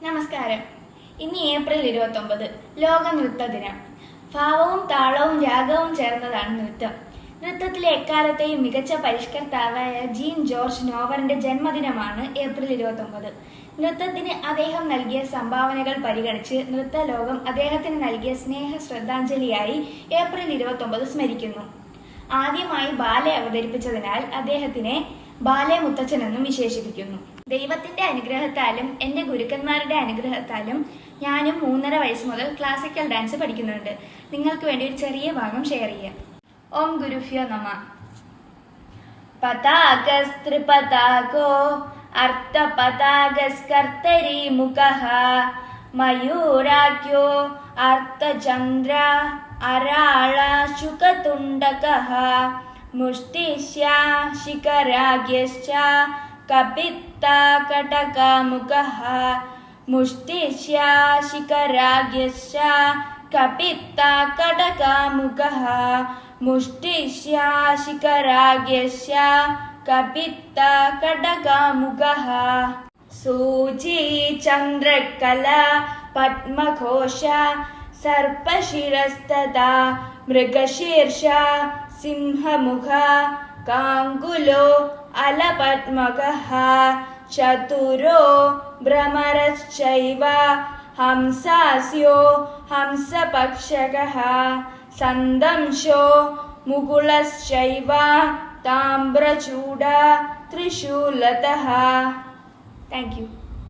നമസ്കാരം. ഇന്ന് ഏപ്രിൽ 29 ലോക നൃത്ത ദിനം. ഭാവവും താളവും രാഗവും ചേർന്നതാണ് നൃത്തം. നൃത്തത്തിലെ എക്കാലത്തെയും മികച്ച പരിഷ്കർത്താവായ ജീൻ ജോർജ് നോവറിന്റെ ജന്മദിനമാണ് ഏപ്രിൽ 29. നൃത്തത്തിന് അദ്ദേഹം നൽകിയ സംഭാവനകൾ പരിഗണിച്ച് നൃത്തലോകം അദ്ദേഹത്തിന് നൽകിയ സ്നേഹ ശ്രദ്ധാഞ്ജലിയായി ഏപ്രിൽ 29 സ്മരിക്കുന്നു. ആദ്യമായി ബാലെ അവതരിപ്പിച്ചതിനാൽ അദ്ദേഹത്തിനെ ബാലെ മുത്തച്ഛൻ എന്നും വിശേഷിപ്പിക്കുന്നു. ദൈവത്തിന്റെ അനുഗ്രഹത്താലും എന്റെ ഗുരുക്കന്മാരുടെ അനുഗ്രഹത്താലും ഞാനും 3.5 വയസ്സ് മുതൽ ക്ലാസിക്കൽ ഡാൻസ് പഠിക്കുന്നുണ്ട്. നിങ്ങൾക്ക് വേണ്ടി ഒരു ചെറിയ ഭാഗം ഷെയർ ചെയ്യാം. ഓം ഗുരുഭ്യോ നമഃ. പതാകസ്ത്രിപതാകോ അർത്ഥപതാകസ്കർത്തരി മുഖഃ മയൂരാഖ്യോ അർത്ഥചന്ദ്ര അരാള ശുകതുണ്ടകഃ മുഷ്ടിശ്യാ ശിഖരാഗ്യശ്ച കപിത്തകടകമുഖഃ മുഷ്ടിശ്യാ ശിഖരാഗ്യശ്ച കപിത്തകടകമുഖഃ മുഷ്ടിശ്യാ ശിഖരാഗ്യശ്ച കപിത്തകടകമുഖഃ സൂചി ചന്ദ്രകല പദ്മഘോഷ സർപ്പശിരസ്തഥാ മൃഗശീർഷ സിംഹമുഖ കാങ്കുലോ അലപദ്മകഃ ചതുരോ ഭ്രമരശ്ചൈവ ഹംസാസ്യോ ഹംസപക്ഷകഃ സന്ദംശോ മുകുളശ്ചൈവ താമ്രചൂഡ ത്രിശൂലതഃ. Thank you.